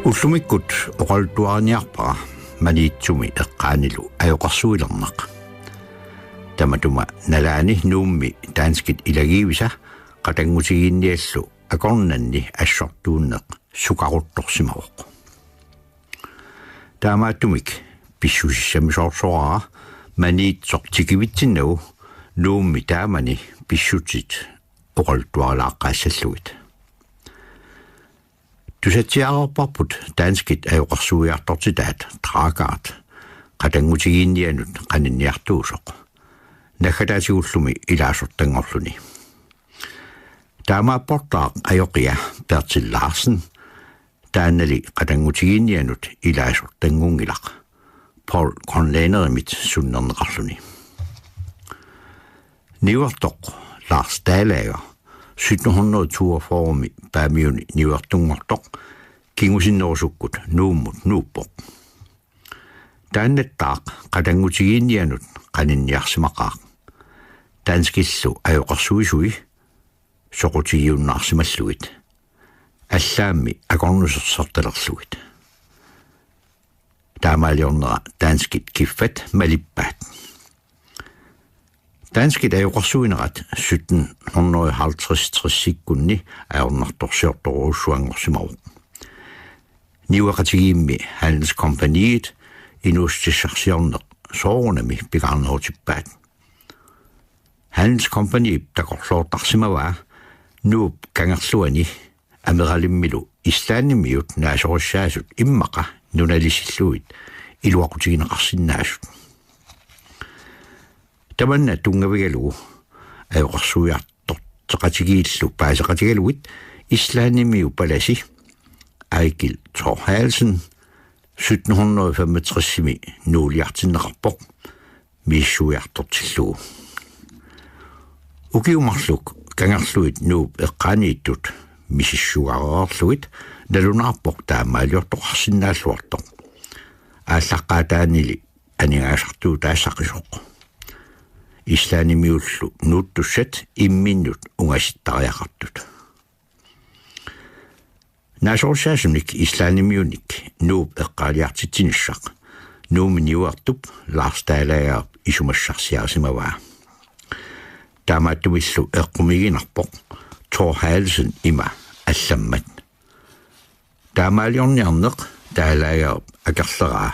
Ullumikut oqaltuarniarpara maniitsumi eqqaanilu ajoqarsuilerneq. Tamatuma nalaani nuummi taanskit ilagiivisa qatanngutigiinniallu akornanni assortuunneq suqaruttorsimaroq. Taamaattumik pissusissamisoorsoraa maniitsortikivitsinnagu nuummi taamani pissutit oqaltuarlaaqqaassallugit. Tusatiarparput taanskit ajoqarsuiartortitaat traagaat qatanngutigiinnianut qaninniartuusoq nakataatigullumi ilaasortangorluni. Taamaapportaaq ajoqia Bertil Larsen taannali qatanngutigiinnianut ilaasortangungilaq Paul Conlanerimit sunnerneqarluni. Niuartoq Lars Dalager 1742 paamiuni niuartungortoq kingusinnerusukkut nuummut nuuppoq. Taannattaaq qatanngutigiinnianut qaninniarsimaqaaq. Taanskillu ajoqarsuisui soqutigiunnaarsimallugit. Allaammi akornusersortalerlugit. Taamaaliornera taanskit kiffat malippaat. Taanskit ajoqarsuinerat 1750-60-sikkunni aornartorsiortoruussuangorsimaruq. Niuaqatigiimmi Handelskompaniit inuustissarsiorneq soorunami piqarnerutippaat. Handelskompaniit taqorloortarsimavaa nuup kangerluani ameralimmilu islaannimiut naasorussaasut immaqa nunalisilluit iluaqutigineqarsinnaasut. Tamanna tungavigalugu ajoqarsuiartorteqatigiillu paaseqatigaluit islaannimiu palasi Eigil Thor-Halsen 1765 nuuliartinneqarpoq miissuiartortillugu. Ukiumarluk kangerluit nuup eqqaaniittut misissugareerluit nalunarpoq taamaaliortoqarsinnaalluartoq. Ааllaqqaataanili anigaasartuu taassaqisuq. Islaannimiullu nuuttussat imminnut ungasittariaqartut. Naasorsaasumnik islaannimiunik nuup eqqaaliartitsinissaq nuumi niuartup Lars Dalager isumassarsiarsimavaa. Taamaattumillu eqqumiginarpoq Thor-Halsen ima allammat. Taamaaliorniarneq Dalager akerleraa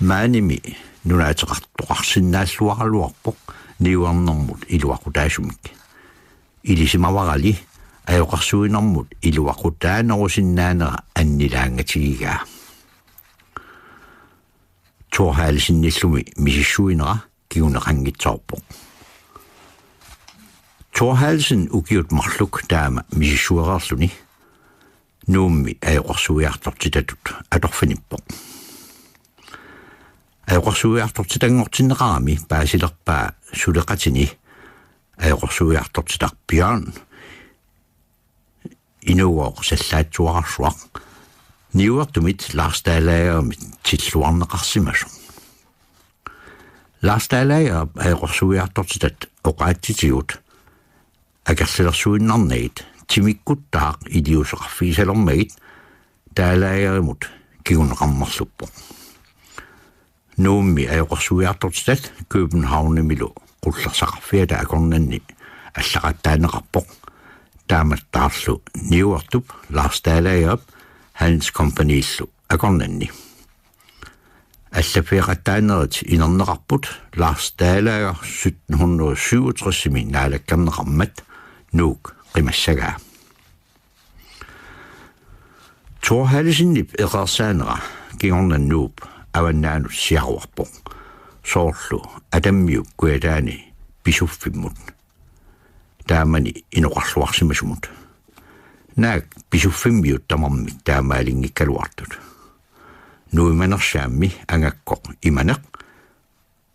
maanimi nunaateqartoqarsinnaalluarluarpoq niuarnermut iluaqutaasumik. Ilisimavarali ajoqarsuinermut iluaqutaanerusinnaanera annilaangatigigaa. Thor-Halsennillumi misissuinera kiguneqanngitsoorpoq. Thor-Halsen ukiut marluk taama misissuererluni nuummi ajoqarsuiartortitatut atorfinippoq. Ajoqarsuiartortitangortinneqarami paasilerpaa suleqatini ajoqarsuiartortitarpiaan inuuq sallaatsuararsuaq niuartumit Lars Dalagermit tilluarneqarsimasu. Lars Dalager ajoqarsuiartortitat oqaattitigut akersilersuinnarnagit timikkuttaaq iliuseqarfiisalermagit Dalagerimut kiguneqarnerluppoq. Nuummi ajoqarsuiartortitat Københavnimilu qullersaqarfiata akornanni allaqattaaneqarpoq taamattaarlu niuartup Lars Dalager Handelskompaniillu akornanni. Allafiaqattaanerit inerneqarput Lars Dalager 1767 naalakkarneqarmat nuuk qimassagaa. Thor-Halsennip eqersaanera kigornannuup avannaanut siaruarpoq soorlu atammiuk kuataani pisuffimmut. Taamani inoqarluarsimasumut. Naak pisuffimmiyut tamarmik taamaalingikkaluartut. Nuimanersaammi angakkoq imaneq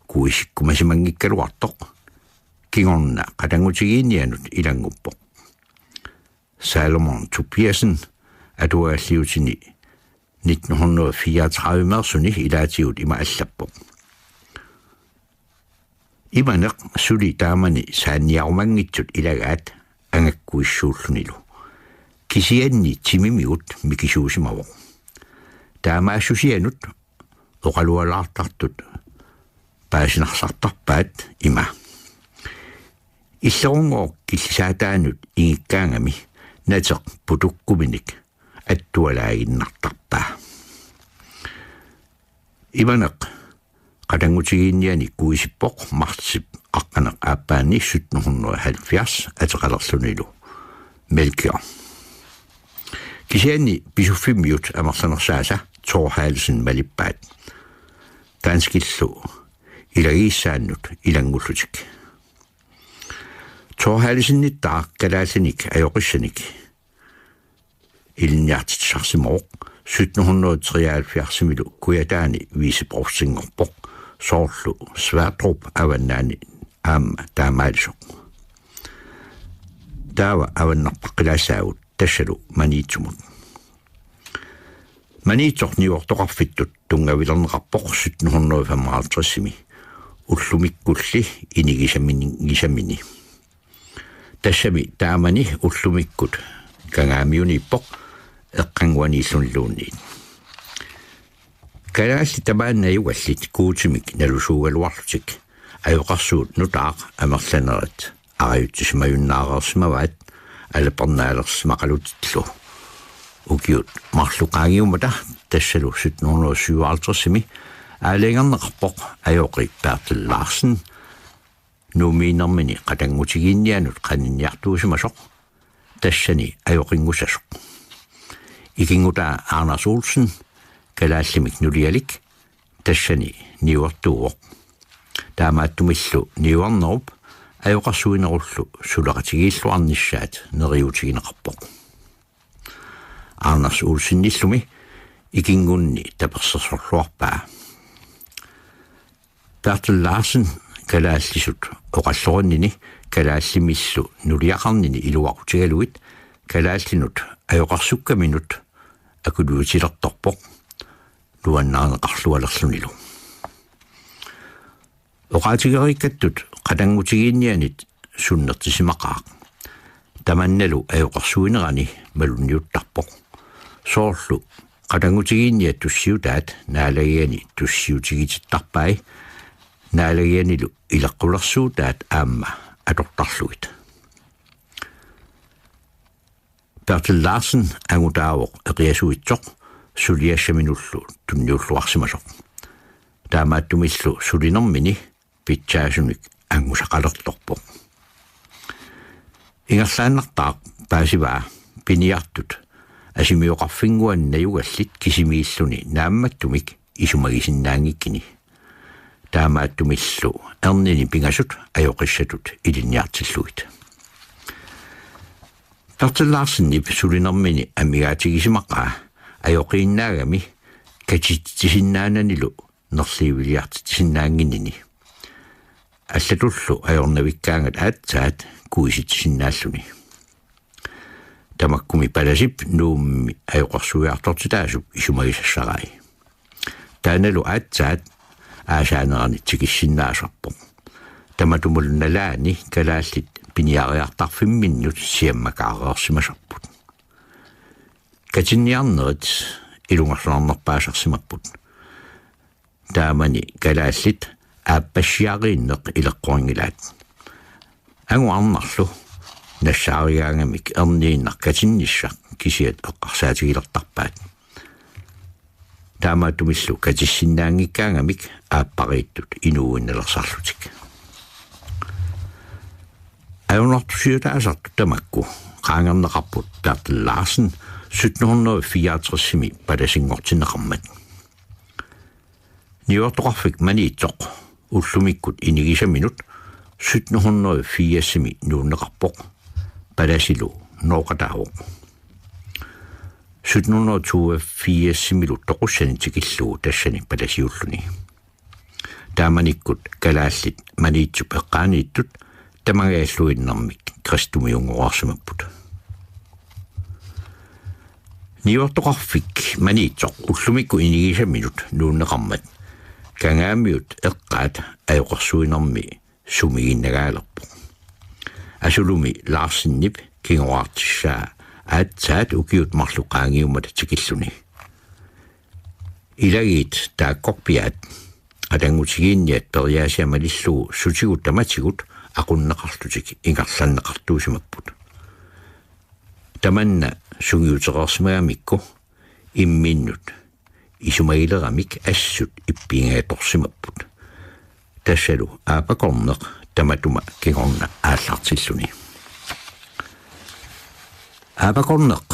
kuisikkumasimanngikkaluartoq kigorna qatangutigiinnianut ilanguppoq. Salomon Tobiasen atuaalliutini 1934 mersuni ilaatigut ima allappoq. Imaneq suli taamani saanniarumangitsut ilagaat angakkuissuullunilu. Kisianni timimiut mikisuusimavoq. таамаасусианут оқалуалаартартут паасинарсартарпаат има иллерунгоо киллисаатаанут игиккаангами натеқ путуккуминик аттуалаагиннартарпаа иванеқ qadangutigiinniani kuisippoq martsip aqqaneq aappaani 1770 атеқалерлуниlu Melchior kisiani pisuffimmiut amersanersaasa Thor Haalesen malippaat danskillu ilagiissaannut ilangullutik Thor Haalesennittaa kalaallinik ajoqissanik ilniartitsarsimooq 1773 kujataani viiseprovsingorpoq soorlu Sværdrup avannaani aamma taamaalsoq taava avannarpaqqilaasaagut tassalu maniitsumut maniitsorniuortoqarfittut tungavilerneqarpoq 1755 ullumikkulli inigisamini tassami taamani ullumikkut kangaamiuniippoq eqqanguaniillunluunniit kalaalli tamaannayugallit kuutimik nalusuugaluarlutik ajoqarsuut nutaaq amerlanerat arajuttismayunnaareersimavaat alapernaalersmaqalutitlu ukiut marluqaagiumata tassalu 1757 aalengerneqarpoq ajoqi Bertel Larsen nuumiinermini qatangutigiinnianut qaninniartuusimasoq tassani ajoqingusasoq ikingutaa Anders Olsen kalaallimik nulialik tassani niuartuuoq taamaattumillu niuarnerup ajoqarsuinerullu sulaqatigiilluarnissaat neriutigineqarpoq Anders Olsennillumi ikingunni tapersersorluarpaa Bertel Larsen kalaallisut oqallorunini kalaallimillu nuliaqarnini iluaqutigaluit kalaallinut ajoqarsukkaminut akuluutilertorpoq luannaaneqarlualerlunilu oqaatigerikkattut qatangutigiinnianit sunnertisimaqaaq tamannalu ajoqarsuinerani malunniuttarpoq soorlu qatangutigiinniat tussiutaat naalagiani tussiutigitittarpai naalagianilu ileqqulersuutaat aamma atortarluit Bertel Larsen angutaavoq eqiasuitsoq suliassaminullu tunniulluarsimasoq taamaattumillu sulinermini pitsaasunik angusaqalertorpoq ingerlaannartaaq paasivaa piniartut asimioqarfinguannayugallit kisimiilluni naammattumik isumagisinnaangikkini taamaattumillu ernini pingasut ajoqissatut ilinniartilluit Bertel Larsen sulinermini amigaatigisimaqaa ajoqiinnaagami katittisinnaananilu nerliiviliartittisinnaanginini аллатуллу ajornavikkaangat aatsaat kuisittisinnaalluni tamakкуми palasip nuummi ajoqarsuiartortitaasup isumagisassaqai taanalu aatsaat aasaanerani tikissinnaasarpoq tamatumul nalaani kalaallit piniariartarfimminnut siammakaareersimasarput katinniarnerit ilungerluarnerpaasarsimarput taamani kalaallit aappasiaqiinneq ileqquangilaat anguarnarlu nassaarigaangamik erniinnar katinnissaq kisiat eqqarsaatigilertarpaat taamaattumillu katissinnaangikkaangamik aappariittut inuuinnelersaarlutik ajornortusiutaasartu tamakku qaangerneqarput Bertel Larsen 1764 palasingortineqarmat niuartoqarfik maniitsoq ullumikkut inigisaminut 1780 nuunneqarpoq palasilu nooqataavoq 1782 toqussani tikillugu tassani palasiulluni taamanikkut kalaallit maniitsup eqqaaniittut tamagaalluinnermik kristumiunguarsimapput niuartoqarfik maniitsoq ullumikku inigisaminut nuunneqarmat kangaamiut eqqaat ajoqarsuinermi sumiginnagaalerpoq asulumi Larsennip kingoartissaa aatsaat ukiut marluqaangiumata tikilluni Ilagit taakkorpiat atangutigiinniat periaasiamalillugu sutigut tamatigut aqunneqarlutik ingarlanneqartuusimapput tamanna sugiuteqarsimagamikku imminnut isumaileramik assut ippiingatorsimapput tassalu aapakorneq tamatuma kingorna aallartilluni aapakorneq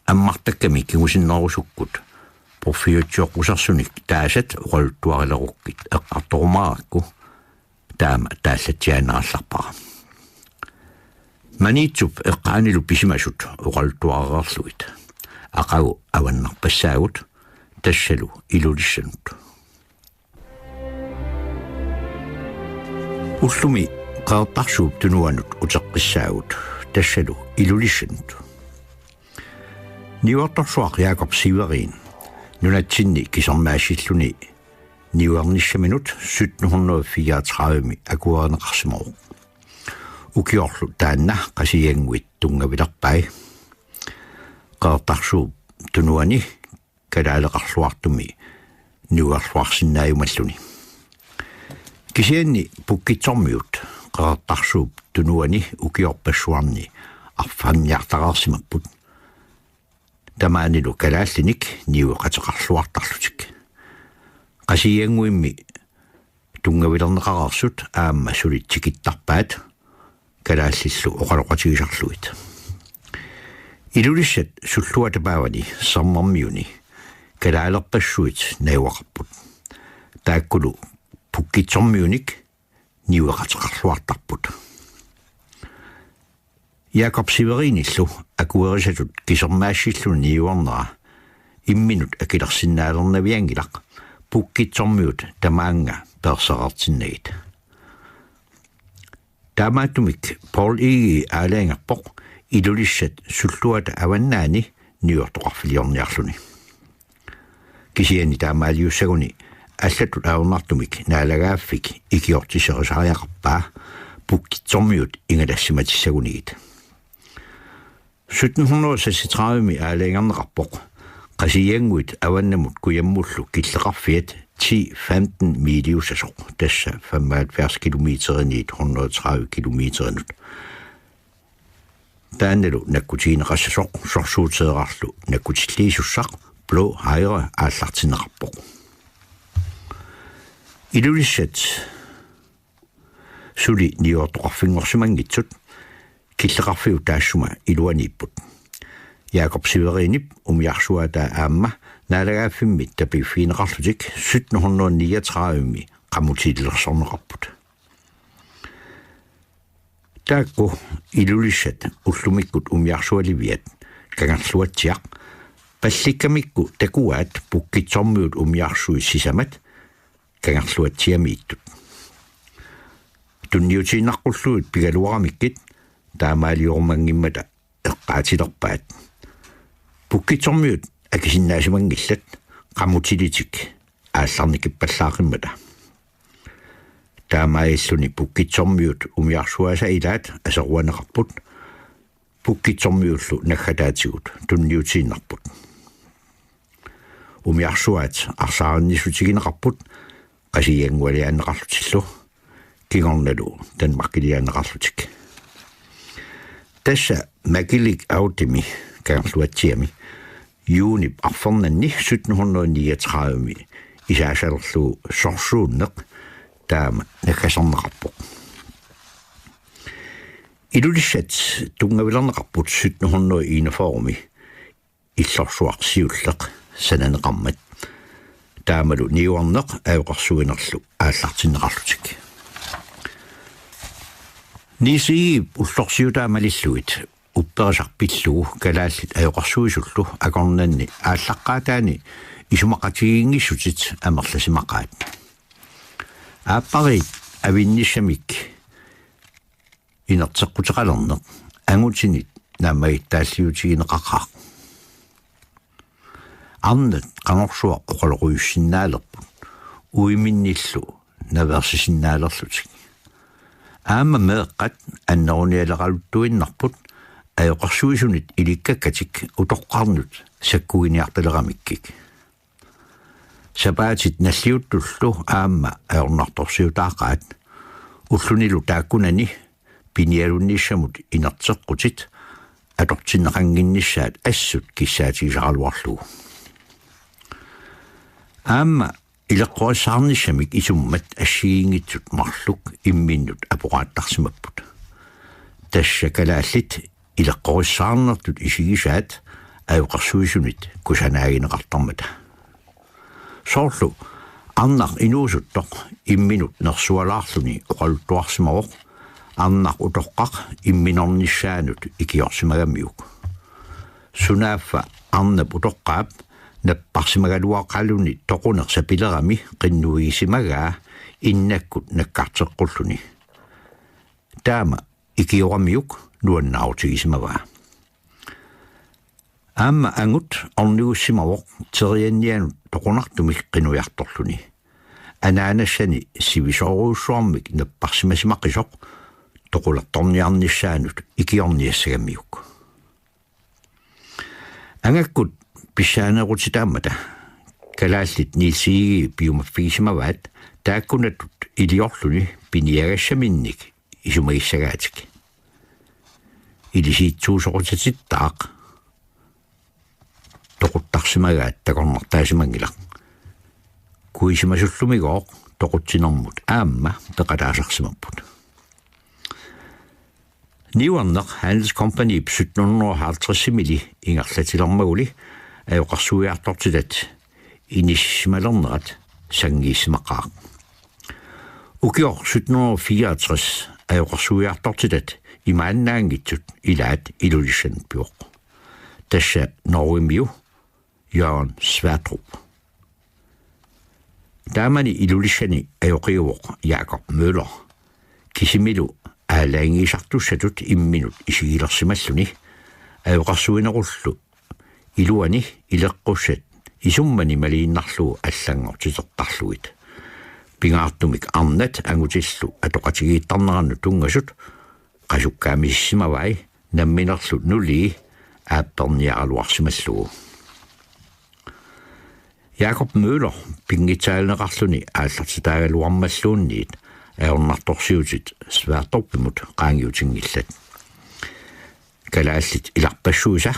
аммартакками кигусиннерусуккут профиутсиоқусарсуник таасат уқалуттуарилеруkkit эққарторумааракку таама тааллатсианаалларпара манитсуп эққаанилу писимасут уқалуттуаререрлуит ақагу аваннарпассаагут тассалу илулиссанут уллуми qaartarsuup tunuanut uteqqissaagut tassalu ilulissannut niuartorsuaq Jakob Siverin nunatsinni kisormaasilluni niuarnissaminut 1734 akuaneqarsimaru ukiorlu taanna qasianguit tungavilerpai qaartarsuup tunuani kalaaleqarluartumi niuarluarsinnaajumalluni kisianni pukkitsormiut qaartarsuup tunuani ukiorpassuarni arfanniartaqarsimapput tamaanilu kalaallinik niuqateqarluartarlutik qasianguimmi tungavilerneqararsut aamma sulitsikittarpaat kalaallissu oqaloqatigisarluit ilulissat sulluatapaavani sarmarmiuni kalaalerpassuit naiuaqarput taakkulu pukkitsormiunik niuqateqarluartarput Jakob Severinillu akuerisatut kisormaassilluni niuarnera imminut akilersinnaalernaviangilaq pukkitsormiut tamaanga perserartinnagit taamaatumik Paul Igi aalaangarpoq ilulissat sulluata avannaani niuortoqarfiliorniarluni kisiani taamaaliussaguni аллатут аернартумик наалагааффик икиортисерисариақарпаа пуккитсормиут ингалассиматиссагунигит 1736 аалаангернеқарпоқ qasianguit avannamut kujamullu killeqarfiat 10-15 miliusasоq tassa 75 kilometerinit 130 kilometerinut taannalu nakkutiineqassasoq sorsuuteerarlu nakkutilliisussaq blå hayre aallartineqarpoq ilulissat suli niortoqarfingorsimangitsut killeqarfiu taassuma iluaniipput Jakob Severinip umiarsuata aamma naalagaaffimmi tapifiineqarlutik 1739 qamutiillersorneqarput taakku ilulissat ullumikkut umiarsualiviat kangarluatsiaq pallikkamikku takuaat pukkitsormiut umiarsui sisamat kangarluatsiamiittut tunniutiinnaqqulluut pigaluaramikkit taamaaliormangimmata eqqaatilerpaat pukkitsormiut akisinnaasimanngillat qamutilitik aallarnikippallaaqimmata taamaayilluni pukkitsormiut umiarsuasa ilaat aseruaneqarput pukkitsormiullu naggataatigut tunniutiinnarput umiarsuat arsaarinnisutigineqarput qasiangualiaanneqarlutillu kingornalu tanmarkiliaanneqarlutik tassa makilik autimi kangarluatsiami juunip arfernanni 1739 isaasallerlu sorsuunneq taama nakkasorneqarpoq ilulissat tungavilerneqarput 1741 иллорсуарсиуллеq сананеqarmat таамалу ниуарнеq аёqarsuinerlu ааллартиннеqarlutik ниси уллорсиутаамалиллуит упперисарпиллугу калааллит аёqarsuisуллу акорнанни ааллаққаатаани исумақатигингиссутит амерласимақаат ааппарит авинниссамик инертеққутеқалернеқ ангутинит наамаит тааллиутигинеқақаа арнат qangorsuaq oqaloquyussinnaaleqput uiminnillu naversisinnaaleerlutik аама меэккат аннерunialeqaluttuinnarput аёqarsuisunit ilikkakkatik utoqqarnut sakkuгиниарталерамиккик Sapaatit nalliuttullu aamma aornartorsiutaaqaat ullunilu taakkunani pinialunnissamut inerteqqutit atortinneqanginnissaat assut kissaatigisaqaluarlugu aamma ileqqorissaarnissamik isummat assigiingitsut marluk imminnut apoqaattarsimapput тассакалааллит илеққорissаарнертут исигисаат аюқарсуисунит кусанаагинеқартармата соорлу арнақ инуусуттоқ имминут нерсуалаарлуни оқалуттуарсимавоқ арнақ утоққақ имминорниссаанут икиорсимагамиук сунааффа арнап утоққаап наппарсимагалуаққалуни тоқунерсапилерами қиннуигисимагаа иннаккут наккартеққуллуни таама икиорамиук нуаннаутигисимаваа аама ангут орнигуссимавоқ терианнианут тоқунартумик қинуярторлуни анаанассани сивисооруусsuarmik наппарсимасимаққисоқ тоқуларторниарниссаанут икиорниассагамиук ангаккут писсаанерутитаамата калааллит нилсиги пиумаффигисимаваат тааккунатут илиорлуни пиниагассаминник исумагиссагаатик илисиитсуусоқутатиттаақ тоқуттарсимагаат такорнартаасимангилақ куисимасуллумигооқ тоқутсинэрмут аамма пеқалаасарсимаппут Niuarneq handelskompani 1750 ingерлатилэрмагули аюқарсуиарторtilат инissималернерат сангиисмақаа укиор 1764 аюқарсуиарторtilат имааннаангитсут илаат илулиссанут пиоқ тасса норвимиу Jørgen Sverdrup таамани илулиссани аюқиувоқ Jakob Møller кисимилу аалаангисартуссатут имминут исигилерсималлуни аюқарсуинеруллу илуани илеққуссат исуммани малииннарлуу аллангортитертарлуит пингаартумик арнат ангутиллу атоқатигииттарнеранну тунгасут қасуккаамиссимавай намминерлу нули аапперниаралуарсималлугу Jakob Møller пингитсаалнеқарлуни ааллартитаагалуармаллуунниит аорнарторсиутит Sverdrup-имут qaangiutiнгиллат калааллит иларпассуиса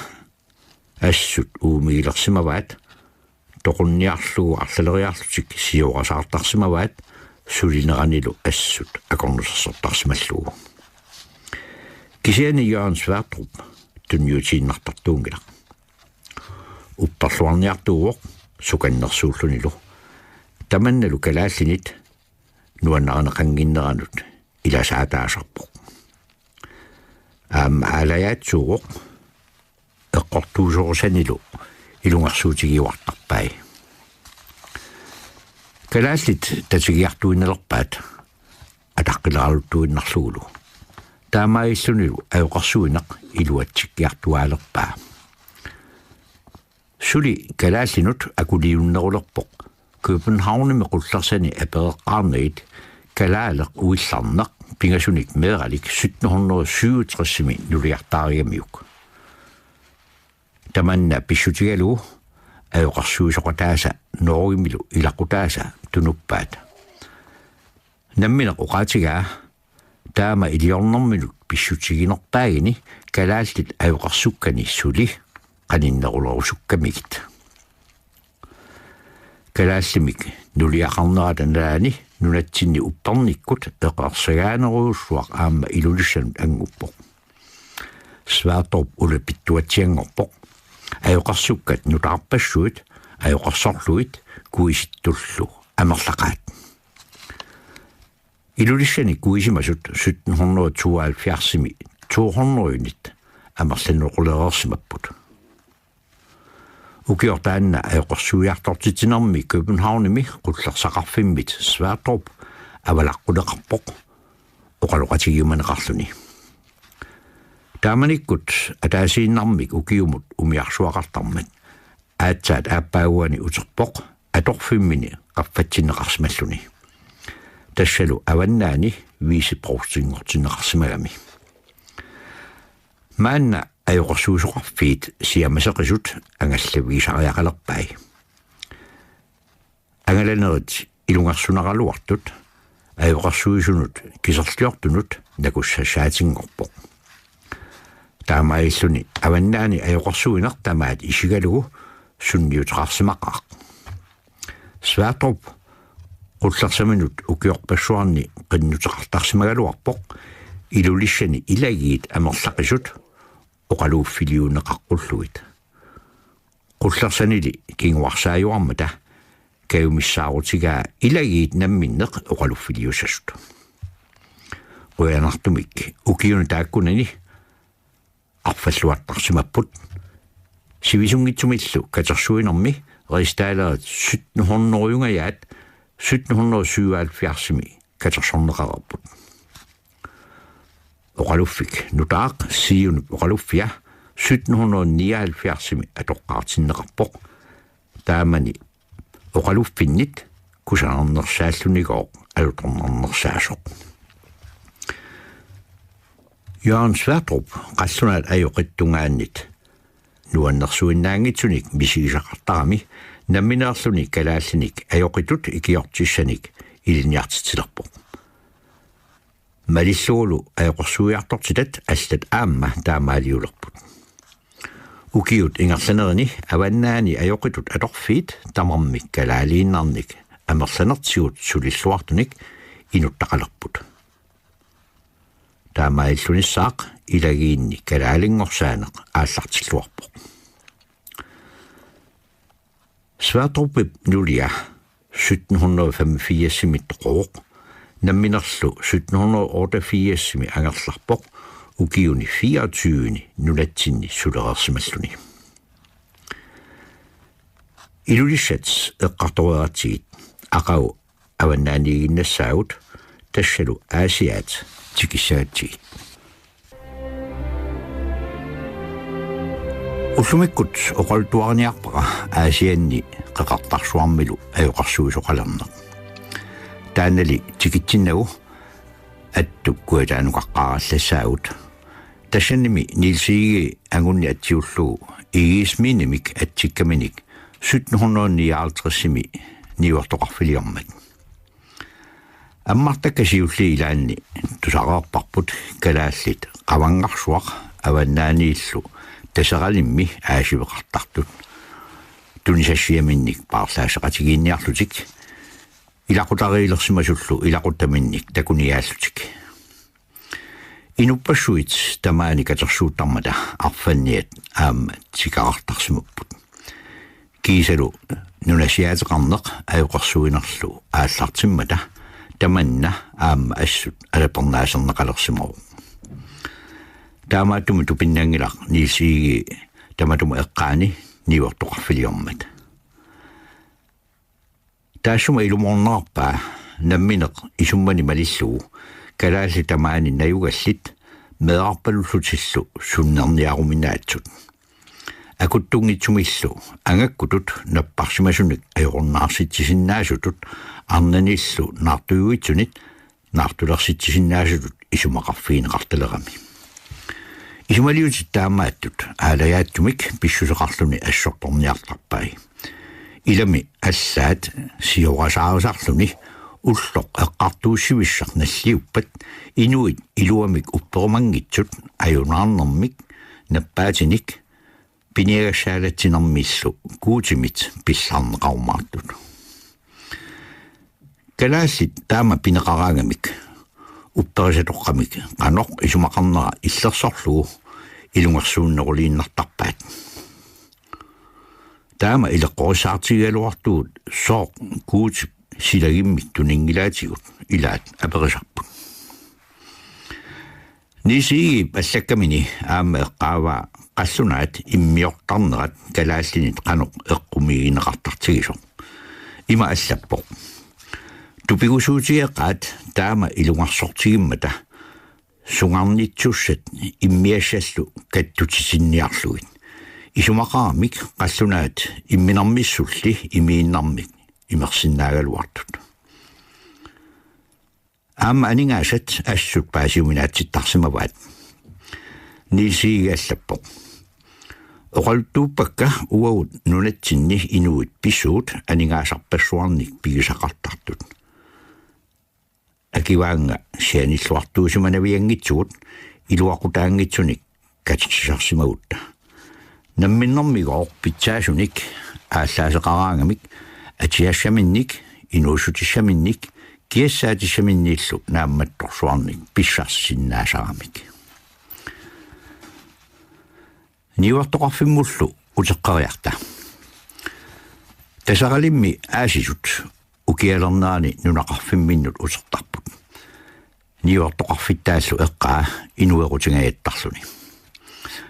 ассут уумигилерсимаваат тоқунниарлугу арлалериарлутик сиорасаартарсимаваат сулинеранилу ассут акорнусерсортарсималлугу кисиани Jørgen Sverdrup тунниутииннартартуунгила уппарлуарниартууоқ суканнерсууллунилу таманналу калааллинит нуаннарнеқангиннеранут иласаатаасарпоқ аалаяатсууоқ эққортуусорусанилу илунгарсуутигиуартарпай калааллит татигиартуиннелерпаат атаққилералуттуиннарлугулу таамаиллунилу аюқарсуинеқ илуатсиккиартуаалерпаа сули калааллинут акулиуннерулерпоқ København qullersani apereqqaarnagit kalaaleq uillarneq pingasunik meeralik 1767 nuliartaariamiuk tamanna pissutigalu ayoqarsuusoqataasa noorimilu ilaqutaasa tunuppaat nammineq uqaatigaa taama iliornerminut pissutiginerpaagini kalaallit ayoqarsukkani suli qaninnerulerusukkamigit калааллимик нулиақарнератанаани нунатсинни уппарниккут эқарсагааneruussuaq аама илулиссанут ангуппоқ Sverdrup улапиттуатсиангорпоқ аюқарсуккат нутаарпассуит аюқарсорлуит куиситтуллу амерлақаат илулиссани куисимасут 1772 200-юнит амерланнеқулереерсимаппут Ukiortaanna аюқарсуиарторtitinermi Københavnimi qullersaqarfimmit Sverdrup avalaqqunеқарпоқ oqaloqatigiumaneqarluni taamanikkut ataasiinnarmik ukiumut umiarsuaqartarmat aatsaat aappaaguani uterpoq atorfimmini qaffatsineqarsimalluni tassalu avannaani viisiprovstingortinneqarsimagami maanna аюқарсуусоқарфиит сиамасеқисут ангаллавигисариақалерпай ангаланерит илунгарсунаралуартут аёқарсуисунут кисерлиортунут накуссасаатингорпоқ таамаиллуни аваннаани аёқарсуинер тамаат исигалугу сунниутеқарсимақаақ сваатоп qullarsaminut ukiorpassuarni qinnutеқартарсимагалуарпоқ илулиссани илагиит амерлақисут оқалууффилиунеқаққуллуит qullarsanili кингуарсааюармата каюмиссаарутигаа илагиит намминнеқ оқалуффилиусассут қуянартумик укиуну тааккунани арфаллуаттарсимаппут сивисунгитсумиллу катерсуинерми ристаалерит 1700-юнгаят 1777 катерсорнеқарпут оқалуффик нутаақ сиуну оқалуффиа 1779 атоққартиннеқарпоқ таамани оқалуффиннит кусаарнерсааллунигоо алуторнернерсаасоқ Jørgen Sverdrup qassунаат аёқиттунгааннит нуаннерсуиннаангитсуник мисигисақартарами намминеерлуни калааллиник аёқитут икиортиссаник илиниартитилерпоқ малиллуулу аёқорсуиартортилат аллат аама таамаалиулерпут укиут ингерланерни аваннаани аёқитут аторфиит тамармик калаалииннарник амерланертигут сулиллуартуник инуттақалерпут таамаиллунissaaq илагиинни калаалингорсаанеқ ааллартиллуарпоқ Sverdrup нулиа 1785 қооқ намминерлу 1788 ангерларпоқ укиуни 24 нулатсинни сулерерсималлуни илулиссат эққарторератигит ақау аваннаанигиннассаагут тассалу аасиаат тикиссаатигит уллумиккут оқалтуарниарпара аасианни қеқартарсуармилу аёқарсуисоқалернеқ таанали тикитсиннагу аттуккуатаануқаққараллассаагут тассанними нилсиги ангунни атсиуллугу игисминимик атсиккаминик 1759-ми ниуартоқарфилиормат аммартаккасиулли илаанни тусақарпарпут калааллит қавангарсуақ аваннаанииллу тасералимми аасивеқартартут тунисассиаминник паарлаасеқатигиинниарлутик илақутариилерсимасуллу илақуттаминник такуниааллутик инуппассуит тамаани катерсууттармата арфанниат аама тикаартарсимуппут кисалу нунасиаатеқарнеқ аёқарсуинерлу ааллартиммата таманна аама ассут алапернаасернеқалерсимаву таамаатуму тупиннаангилақ нилсиги таматуму эққаани ниуартоқарфилиормат таасума илуморнерпаа намминеқ исуммани малиллугу калаалли тамаани наюгаллит меарпалуллутиллу суннерниаруминаатсут акуттунгитсумиллу ангаккутут наппарсимасуник аёрнаарситсисиннаасутут арнаниллу наартуйуитсунит наартулерситсисиннаасутут исумақарфиинеқарталерами исумалиутит таамааттут аалаяаттумик писсусеқарлуни ассорторниартарпай илами аллаат сиорасаарусарлуни уллоқ эққартууссивиссар наллиуппат инуит илуамик уппермангитсут аюнаарнэрмик наппаатиник пиниагассаалатсинэрмииллу куутимит пиллаарнеқармаартут калааллит таама пинеқараагамик упперисатоққамик қаноқ исумақарнера иллерсорлугу илунгерсууннерулииннартарпаат таама илеққорисаартигалуартуут соо куути силагиммик тунингилаатигут илаат аперисарпут нисиги паллаккамини аама эққаава қаллунаат иммиортарнерат калааллинит қаноқ эққумигинеқартартигисо има аллаппоқ тупигусуутиеққаат таама илунгарсортигиммата сунгарнитсуссат иммиассаллу каттутисинниарлугит исумақарамик қаллунаат имминармиссулли имииннармик имерсиннаагалуартут аама анингаасат ассут паасиуминаатситтарсимаваат нисиигааллаппоқ Oqaltuupakka uavut nunatsinni inuit pissuut aningaasarpassuarnik pigisaqartartut. Akivaanga sianilluartuusimanaviangitsugut iluaqutaangitsunik katsisarsimagutta. Namminnermigoor pitsaasunik аассаасеқараангамик атиассаминник инуусутиссаминник киассаатиссаминнииллу наамматторсуарник писсарсиннаасарамик ниуартоқарфиммуллу утеққариарта тасаралимми аасисут укиалернаани нунақарфимминнут утертарпут ниуартоқарфиттааллу эққаа инуерутингааттарлуни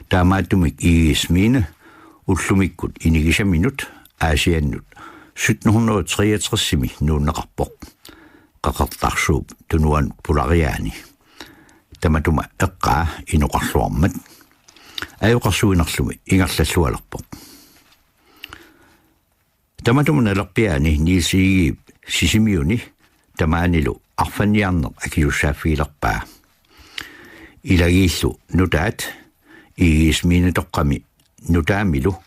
таамааттумик иисмиина уллумиккут инигисаминут аасианнут 1763-ми нууннеқарпоқ қақартарсууп тунуан пулариаани таматума эққаа иноқарлуармат аюқарсуинерлуми ингерллаллуалерпоқ таматума налерпиаани нилсигиип сисимиуни тамаанилу арфанниарнеқ акиуссааффиилерпаа илагииллу нутаат иисмиинутоққами нутаамилу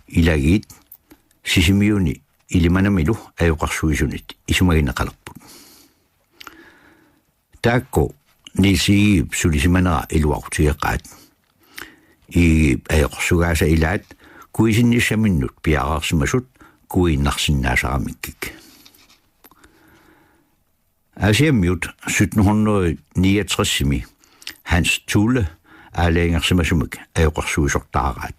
илагиит сисимиуни илиманамилу аюқарсуисунит исумагинеқалерпут таакко нисиип сулисиманера илуартиеқаат и аюқарсугааса илаат куисинниссаминнут пиараарсимасут куиннарсиннаасарамиккик асиаммиут 1769-ми Hans Thule аалаингерсимасумик аюқарсуисортаараат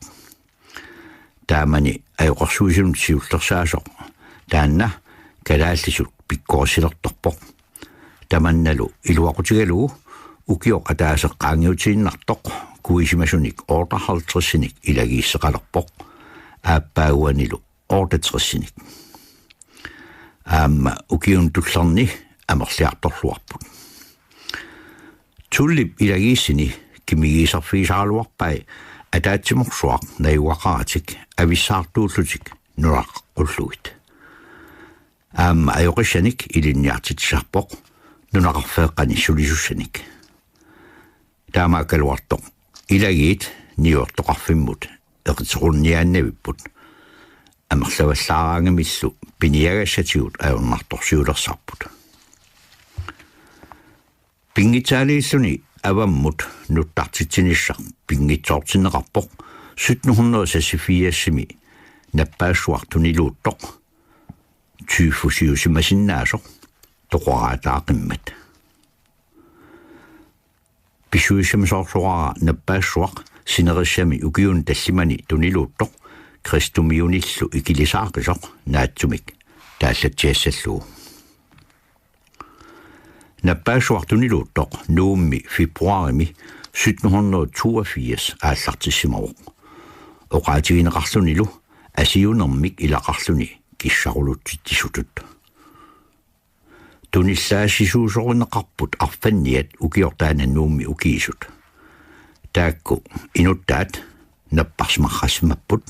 таамани аюқарсуисунут сиуллерсаасоқ таанна калааллисут пиккоорсилерторпоқ таманналу илуақутигалуу укиоқ атаасеққаангиутииннартоқ куисимасуник оортархалтриссиник илагииссеқалерпоқ ааппаагуанилу оортатрissиник аама укиун туллерни амерлиарторлуарпут туллип илагииссини кимигисарфиисаалуарпай атаатсиморсуақ наюақаратик ависсаартууллутик нуаққуллугит аама аюқиссаник илинниартитсарпоқ нунақарфеэққани сулисуссаник таамаакалуартоқ илагиит ниуортоқарфиммут эқитсерунниааннавиппут амерлаваллаараангамиллу пиниагассатигут аернарторсиулерсарпут пингитаалииллуни аваммут нуттартитсиниссар пингитсоортинеқарпоқ 1784-ми наппаассуартунилууттоқ тyyfusиусимасиннаасоқ тоқораатаақиммат писуисимсоорсуара наппаассуақ синериссами укиун таллимани тунилууттоқ кристумиуниллу икилисаақисоқ наатсумик тааллатсиассаллуу наппаассуартунилууттоқ нуумми фебруарими 1782 ааллартиссимавоқ оqaатигинеқарлунилу асиунермик илақарлуни киссарулуттиссутут туниллаасисуусоринеқарпут арфанниат укиортаананнуумми укиисут таакку инуттаат наппарсмаррассимаппут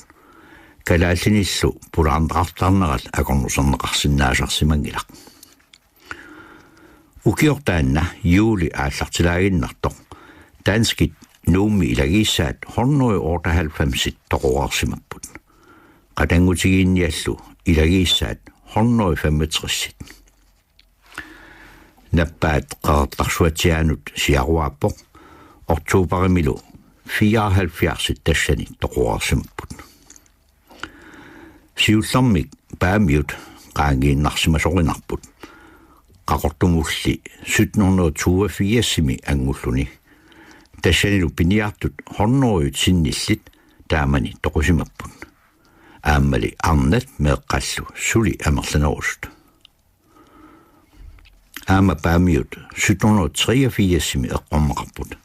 калааллиниллу пулаанеқартарнерал акорнусернеқарсинаасарсимангилақ укиортаанна юули ааллартилаагиннартоқ данскит нуумми илагииссаат 198 тоқуарсимаппут qatangutigiinniallu iлагииссаат 165 наппаат qaartarsuatianut siaruaappoq oktuuparimmilu 74 тассани тоқуарсимаппут сиуллэрмик паамиут qaangiinnarsimasorinerput qaqortumulli 1782-ми ангуллуни тассанилу пиниартут 100 синниллит таамани тоқусимаппут ааммали арнат меэққаллу сули амерланерусут аама паамиут 1783-ми эққормақарпут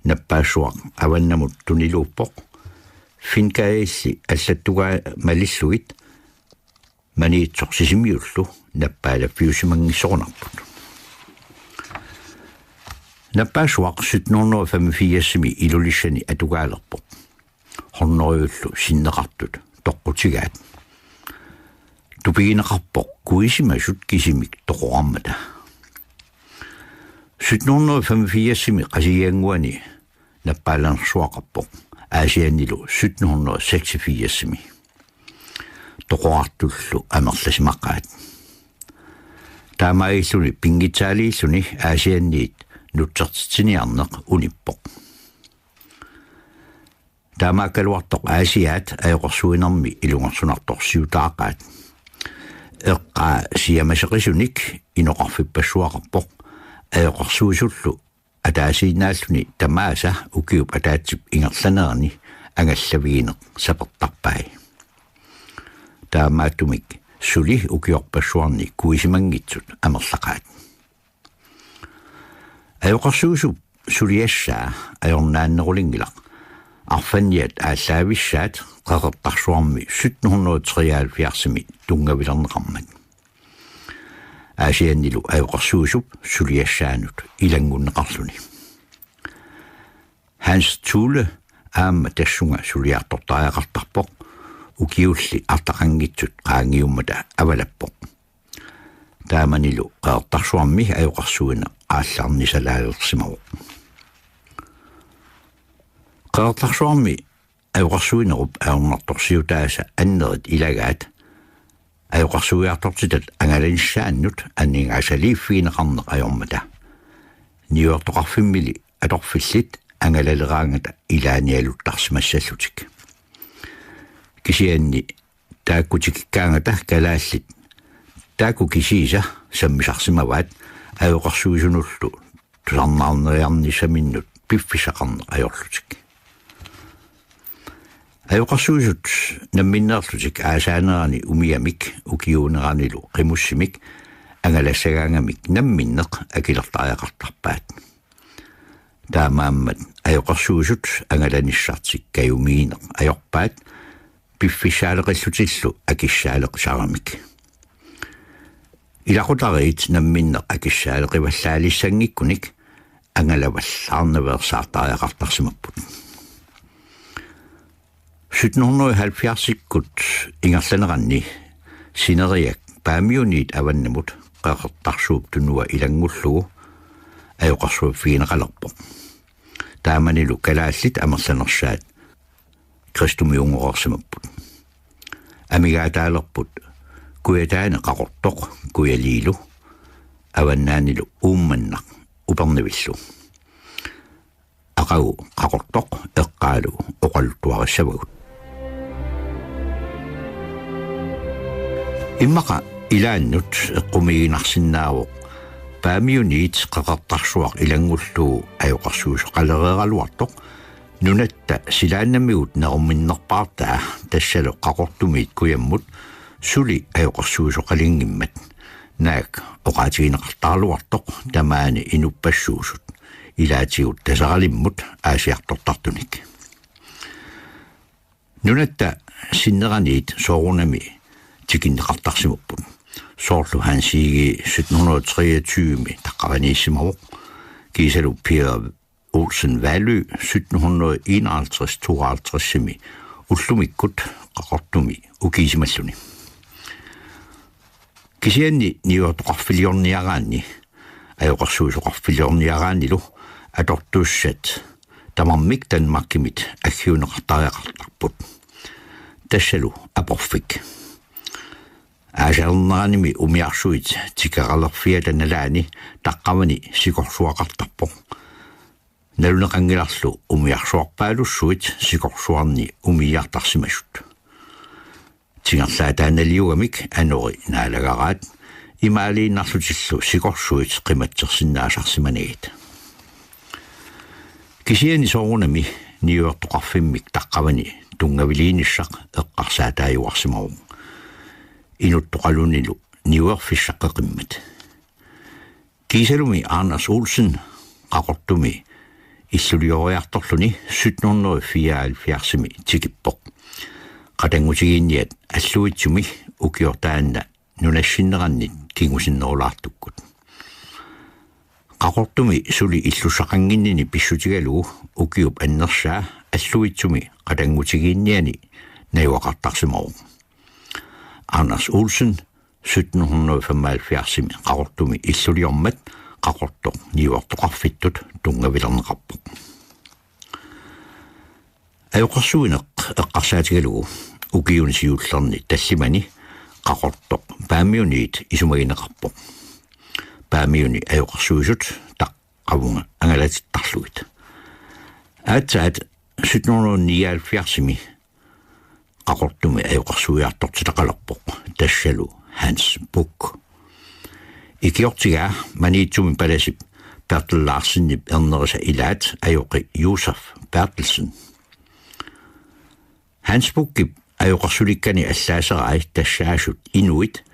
наппаассуақ аваннамут тунилууппоқ финкаилли аллаттугаа малиллугит маниитсорсисимиуллу наппаалаффиусимангиссорунарпут наппаассуақ 1785-ми илулиссани атугаалерпоқ хорнориуллу синнеқартут тоққутигаат тупигинеқарпоқ куисимасут кисимик тоқораммата 1785-ми қасигиангуани наппааланерсуақарпоқ Aasiannilu 1786-mi. Toqoartullu amerlasimaqaat. Taamailluni pingitaaliilluni aasianniit nutsertitiniarneq unippoq. Taamaakaluartoq aasiaat ajoqorsuinermi ilungersunartorsiutaaqaat. Eqqaa siamaseqisunik inoqarfippassuaqarpoq ajoqorsuusullu ataasiinnaalluni tamaasa ukiup ataatsip ingerlanerni angallavigineq sapertarpai. Taamaattumik suli ukiorpassuarni kuisimangitsut amerlaqaat. Ajoqorsuusup suliassaa ajornaannerulingilaq arfanniat ааllaавissаат qaqertarsuarmi 1773-mi tungavilerneqarmat. Aasiannilu ajoqorsuusup suliassaanut ilangunneqarluni. Hans Thule aamma tassunga suliartortariaqartarpoq ukiulli artaqanngitsut qaangiummata avalappoq. Taamanilu qaertarsuarmi ajoqorsuina aallarnisalaalersimaruq. Qaertarsuarmi ajoqorsuinerup aornartorsiutaasa annerit ilagaat ajoqorsuiartortitat angalanissaannut anningaasaliiffiineqarneq ajormata. Niuortoqarfimmili atorfillit angalaleraangata ilaanialuttarsimassallutik. Kisianni taakkutikikkaangata kalaallit taakku kisiisa sammisarsimavaat ajoqorsuisunullu tusarnaarneriarnisaminnut piffisaqarneq ajorlutik. Ajoqorsuusut namminneerlutik aasaanerani umiamik ukiuuneranilu qimussimik angalassagaangamik namminneq akilertariaqartarpaat. Taamaammat ajoqorsuusut angalanissartik kayumiineq ajorpaat piffissaaleqillutillu akissaaleqsaramik. Ilaqutariit namminneq akissaaleqivallaalissanngikkunik angalavallaarneversaartariaqartarsimapput. 1770-ikkut ingerlaneranni sineriak paamiuniit avannamut qaqertarsuup tunua ilangullugu ajoqorsuapfiineqalerpoq. Taamanilu kalaallit amerlanersaat kristumiungeroorsimapput. Amigaataalerput kuyataane qaqortoq kuyaliilu avannaanilu uummannaq upernivillu. Aqagu qaqortoq eqqaalu oqalluttuarissavagut. Immaqa ilaannut eqqumiginarsinnaaruq paamiuniit qaqertarsuaq ilangullugu ajoqorsuusoqalereeraluartoq nunatta silaannamigut nerumminnerpaartaa tassalo qaqortumiit kuyammut suli ajoqorsuusoqalingimmat naak oqaatigineqartaaluartoq tamaani inuppassuusut ilaatigut tasaralimmut aasiartortartunik. Nunatta sinneraniit soorunami tikinneqartarsimupput. Soorlu hansiigi 1723-mi taqqavaniissimaruq kiisalu Peter Olsen Valø 1751-52-mi ullumikkut qaqortumi ukiisimalluni. Kisianni niuortoqarfiliorniaraanni ajoqorsuusoqarfiliorniaraannilu atortuussat tamarmik Danmarkimit aggiuneqartariaqartarput. Tassalu aporfik. Aasarneranimi umiarsuit tikarallerfiatanalaani taqqavani sikorsuaqartarpoq. Naluneqangilarlu umiarsuarpaalussuit sikorsuarni umiiartarsimassut. Tingerlaataanaliugamik anori naalagaraat imaaliinnarlutillu sikorsuit qimatsersinnaasarsimanagit. Kisiani soorunami niuortoqarfimmik taqqavani tungaviliinissaq eqqarsaataajuarsimaruq. Inuttoqalunilu niuerfissaqqeqimmat. Kiisalumi Anders Olsen qaqortumi иллулиориарторлуни 1774-ми тикиппоқ qatangutigiinniat аллуитсуми укиортаанна нунассиннераннит кигусиннерулаартуккут qaqortumi suli illussaqanginnini pissutigalugu ukiup annersaa аллуитсуми qatangutigiinniani naiwaqartarsimaruq Anders Olsen 1775-ми qaqortumi illuliormat qaqortoq niuortoqarfittut tungavilerneqarpoq Ajoqarsuineq eqqarsaatigalugu ukiunisiullerni tassimani qaqortoq paamiuniit isumagineqarpoq paamiuni ajoqarsuisut taqqavunga angalatittarlugit aatsaat 1779 qaqortumi ajoqarsuiartortitaqalerpoq tassalu Hans Buch ikiortigaa maniitsumi palasip Bertel Larsen ernerisa ilaat ajoqi Josef Bertelsen Hans Buch ajoqarsulikkani allaaserai tassaasut inuit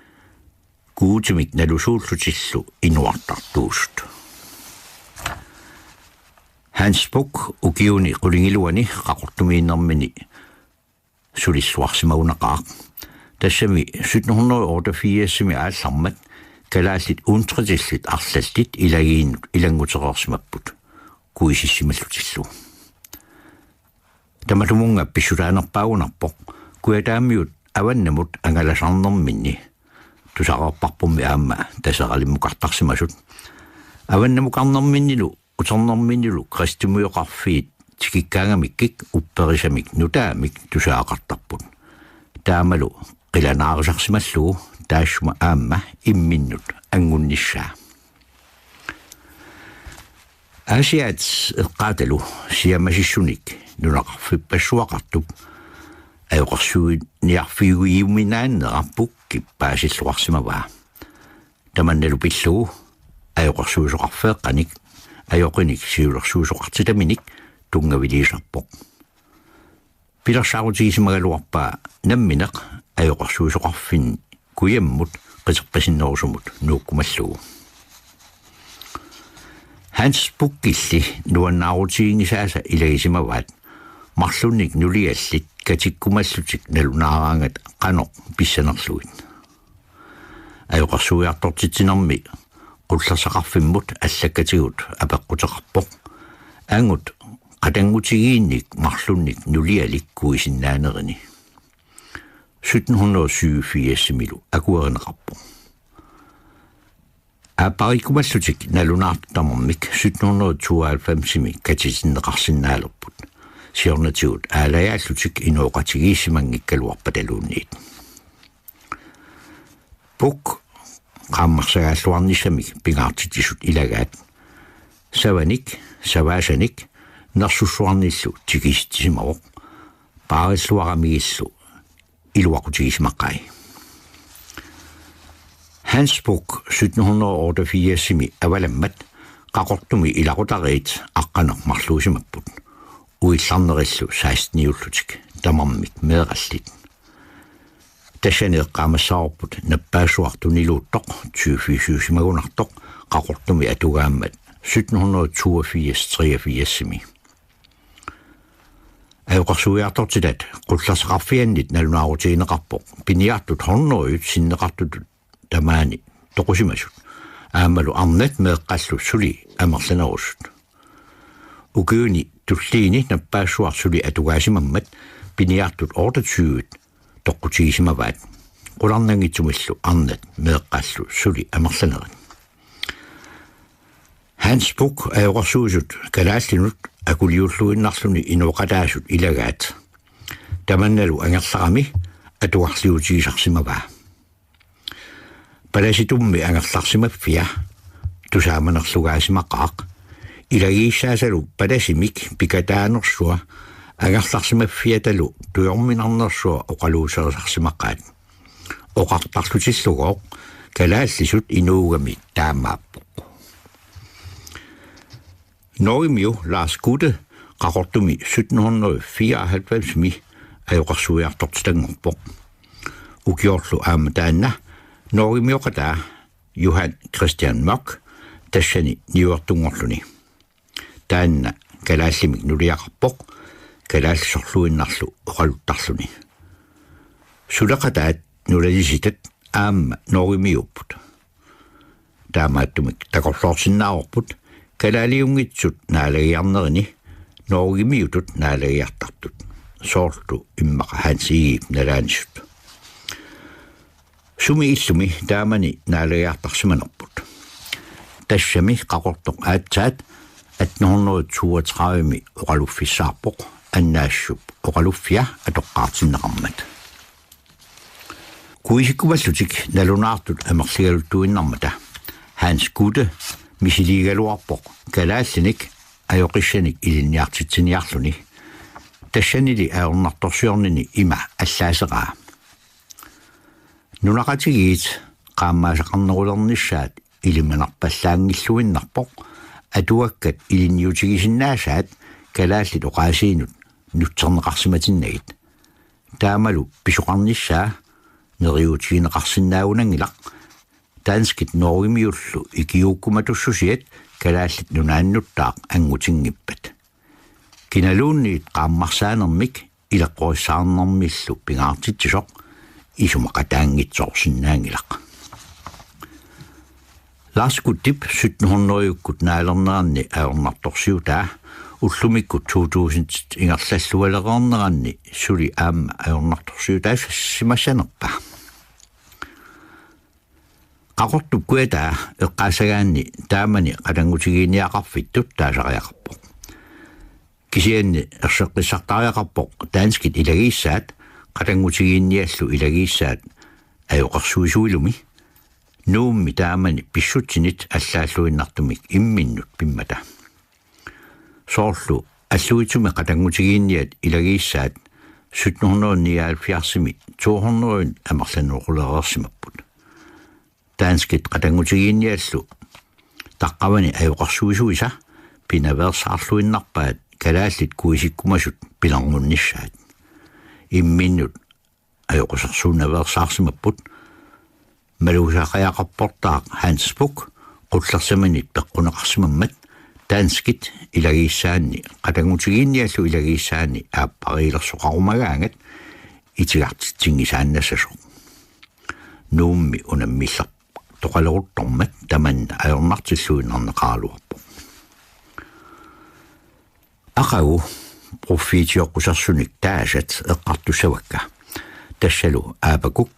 kuutimik nalusuullutillu inuartartuusut Hans Buch ukiuni qulingiluani qaqortumiinnermini sulissuarsimagунaqaaq tassami 1788 aallarmat kalaallit uuntritillit arlallit ilagiinut ilangutereersimapput kuisissimallutilu tamalumunga pissutaanerpaagunarpoq kuataamiut avannamut angalasarnerminni tusaqarparpummi aamma taseralimmuqartarsimasut avannamuqarnerminnilu uternerminnilu kristumuyoqarfiit tikikkaangamikkik upperisamik nutaamik tusaaqartarput taamalu qilanaarisarsimallugu taassuma aamma imminnut angunnissaa Asiat eqqaatalu siamasissunik nunaqarfippassuaqartup ajoqarsuiniarfiguiuminaannerarpuk kippaasilluqarsimavaa tamannalu pillugu ajoqarsuusoqarfeeqqanik ajoqinik siulersuusoqartitaminik tungaviliisarpoq pilersaarutigisimaгаluarpaa nammineq ajoqarsuusoqarfin kuyammut qiterqasinnerusumut nuukkumallugu Hans Buchilli nuannaarutiingisaasa ilagisimavaat marlunnik nuliallit katikkumallutik nalunaaraangat qanoq pissanerlugit ajoqarsuiartortitsinermi qullersaqarfimmut allakatigut apeqquteqarpoq angut qatangutigiinnik marlunnik nulialik kuisinnaanerini 1787 milu akuerineqarpoq Aparikumallutik nalunaartamarmik 1792 katisinneqarsinnaalerput siornatigut aalajaallutik inuoqatigiissimangikkaluarpataluunniit Buch qaammarsagaalluarnissamik pingaartitisut ilagaat savaasanik nersussuarnillu tigiistisimaroq paarilluaramigillu iluaqutigismaqqai Hans Buch 1788 avalammat qaqortumi ilaqutariit aqqanermarluusimapput uillarnerillu 16-iullutik tamarmik meeqallit tassaneeqqaamassaarput nappaassuartuniluuttoq 20-simagunartoq qaqortumi atugaammat 1782-83 ajoqarsuiartortilat qullersaqarfiannit nalunaarutiineqarpoq piniartut horneruyut sinneqartutut tamaani toqusimasut aamalu arnat meeqqallu suli amerlanerusut ukiuni tulliini nappaassuar suli atugaasimammat piniartut 28 toqqutigisimavaat qularnangitsumillu arnat meeqqallu suli amerlanerit Hans Buch ajoqarsuusut kalaallinut akuliulluinnarluni inuoqataasut ilagaat tamannalu angerlarami atuarliutigisarsimavaa Palasitummi angerlarsimaffia tusaamanerlugaasimaqqaaq ilagiissaasalu palasimik pikataanersua angerlarsimaffiatalu tuyorminarnersua oqaluuserisarsimaqqaat oqartarlutillugoq kalaallisut inuugami taamaappoq Norimiu Lars Gutte qaqortumi 1794 ajoqarsuiartortitangorpoq ukiorlu aamataanna Norimiuqataa Johan Christian Mock tassani niuartungorluni taanna kalaallimik nuliaqarpoq kalaalsorluinnarlu oqaluttarluni sulaqataat nulalisitat aamma Norimiupput taamaattumik takorloorsinnaaorput kalaaliungitsut naalagiarnerini Norimiutut naalagiartartut soorlu immaqa Hansi nalaanisut Sumi issumi taamani naalagiartarsimanerput tassami qaqortoq aatsaat 1837 oqaluffissaarpoq аннаашсуп оқалуффиа атоққаартиннеқармат куисиккумаллутик налунаартут амерлигалуттуиннармата Hans Gude мисилигалуарпоқ калааллиник аёқиссаник илинниартитсиниарлуни тассанили аорнарторсиорнини има аллаасеқаа нунақатигиит qaammaasaqarnerulernissaat илиманарпаллаангиллуиннарпоқ атуаккат илинниутигисиннаасаат калааллит оqaasiinut нутсернеқарсиматиннагит таамалу писоқарниссаа нериутигинеқарсиннаагунангилақ таанскит норгимиуллу икиуккуматуссусиат калааллит нунааннуттаақ ангутингиппат киналуунниит qaammarsaanермик илаққориссаарнэрмиллу пингаартитсисоқ исумақатаангитсоорсиннаангилақ Laaskutip 1700-юккут наалернеранни аорнарторсиутаа уллумиккут 2000 ингерллаллуалереернеранни сули аама аорнарторсиутаа симассанерпа qaqortup kuataa eqqaasagaanni taamani qalangutigiiniaqarfittut taasariaqarpoq kisianni erseqqissartariaqarpoq taanskit ilagiissaat qalangutigiinniallu ilagiissaat ajoqarsuisuilumi nuummi taamani pissutsinit allaalluinnartumik imminnut pimmata soorlu аллуитсуми qalangutigiinniat ilagiissaat 1779 200 амерлануоқулереерсимаппут таанскит qalangutigiinniallu таqqавани аjoqarsuisuisa пинаверсаарлуиннарпаат калааллит куисиккумасут пиларнуннissaat имминнут аjoqusarsuunaверсаарсимаппут малусаақаяақарпортаақ хансбук qullersamanit peqqunеқарсимаммат таанскит илагииссаанни qalangutigiinniаллу илагииссаанни ааппариилерсоқарумагаангат итигартитсингисааннассасо нуумми унаммиллар тоқалеруттормат таманна аернартиллуиннарнеқаалуарпо ақагу профитиоқусарсуник таасат эққартуссавакка тассалу аапакук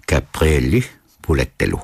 каприэлли пулатталу